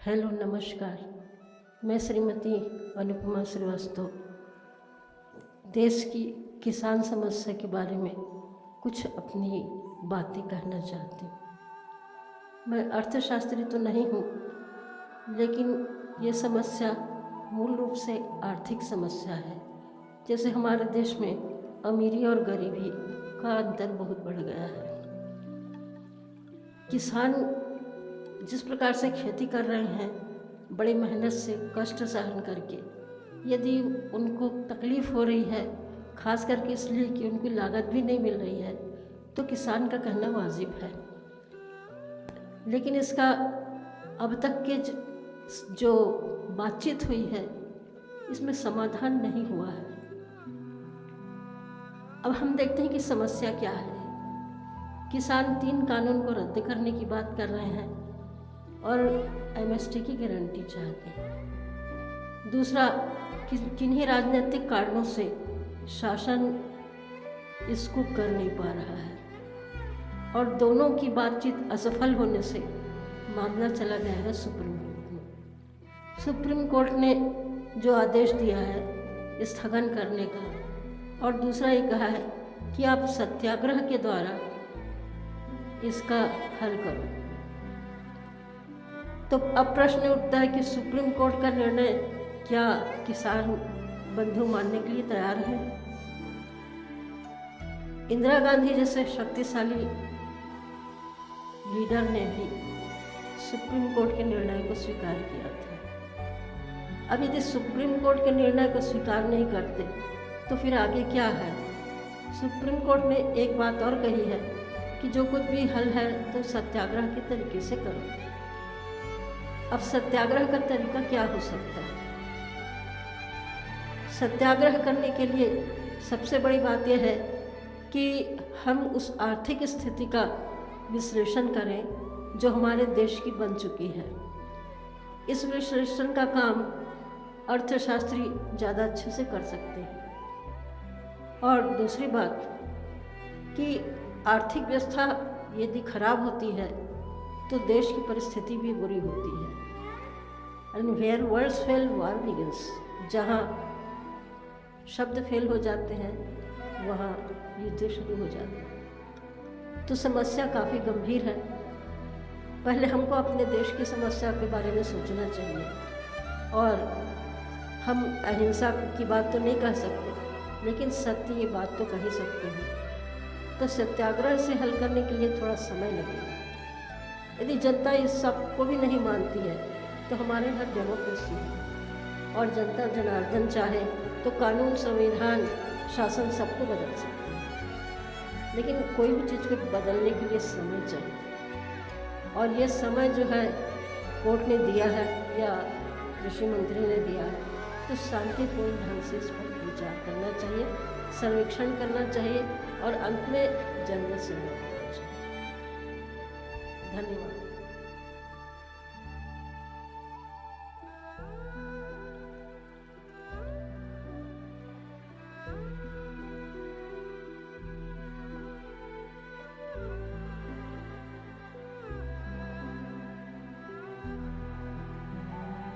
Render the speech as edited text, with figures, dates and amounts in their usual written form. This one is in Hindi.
हेलो नमस्कार। मैं श्रीमती अनुपमा श्रीवास्तव देश की किसान समस्या के बारे में कुछ अपनी बातें कहना चाहती हूँ। मैं अर्थशास्त्री तो नहीं हूँ, लेकिन ये समस्या मूल रूप से आर्थिक समस्या है। जैसे हमारे देश में अमीरी और गरीबी का अंतर बहुत बढ़ गया है। किसान जिस प्रकार से खेती कर रहे हैं, बड़ी मेहनत से कष्ट सहन करके, यदि उनको तकलीफ़ हो रही है, खास करके इसलिए कि उनको लागत भी नहीं मिल रही है, तो किसान का कहना वाजिब है। लेकिन इसका अब तक के जो बातचीत हुई है, इसमें समाधान नहीं हुआ है। अब हम देखते हैं कि समस्या क्या है। किसान 3 कानून को रद्द करने की बात कर रहे हैं और एमएसटी की गारंटी चाहते हैं। दूसरा, किन्हीं राजनीतिक कारणों से शासन इसको कर नहीं पा रहा है और दोनों की बातचीत असफल होने से मामला चला गया है सुप्रीम कोर्ट में। सुप्रीम कोर्ट ने जो आदेश दिया है स्थगन करने का, और दूसरा ये कहा है कि आप सत्याग्रह के द्वारा इसका हल करो। तो अब प्रश्न उठता है कि सुप्रीम कोर्ट का निर्णय क्या किसान बंधु मानने के लिए तैयार है? इंदिरा गांधी जैसे शक्तिशाली लीडर ने भी सुप्रीम कोर्ट के निर्णय को स्वीकार किया था। अब यदि सुप्रीम कोर्ट के निर्णय को स्वीकार नहीं करते तो फिर आगे क्या है? सुप्रीम कोर्ट ने एक बात और कही है कि जो कुछ भी हल है तो सत्याग्रह के तरीके से करो। अब सत्याग्रह का तरीका क्या हो सकता है? सत्याग्रह करने के लिए सबसे बड़ी बात यह है कि हम उस आर्थिक स्थिति का विश्लेषण करें जो हमारे देश की बन चुकी है। इस विश्लेषण का काम अर्थशास्त्री ज़्यादा अच्छे से कर सकते हैं। और दूसरी बात कि आर्थिक व्यवस्था यदि खराब होती है तो देश की परिस्थिति भी बुरी होती है। And where words fail war begins, जहाँ शब्द फेल हो जाते हैं वहाँ युद्ध शुरू हो जाते हैं। तो समस्या काफ़ी गंभीर है। पहले हमको अपने देश की समस्या के बारे में सोचना चाहिए, और हम अहिंसा की बात तो नहीं कह सकते, लेकिन सत्य ये बात तो कह ही सकते हैं। तो सत्याग्रह से हल करने के लिए थोड़ा समय लगेगा। यदि जनता इस सब को भी नहीं मानती है तो हमारे यहाँ डेमोक्रेसी है, और जनता जनार्दन चाहे तो कानून, संविधान, शासन सबको बदल सकते हैं। लेकिन कोई भी चीज़ को बदलने के लिए समय चाहिए, और ये समय जो है कोर्ट ने दिया है या कृषि मंत्री ने दिया है, तो शांतिपूर्ण ढंग से इस पर विचार करना चाहिए, सर्वेक्षण करना चाहिए और अंत में जनमत से करना चाहिए। धन्यवाद।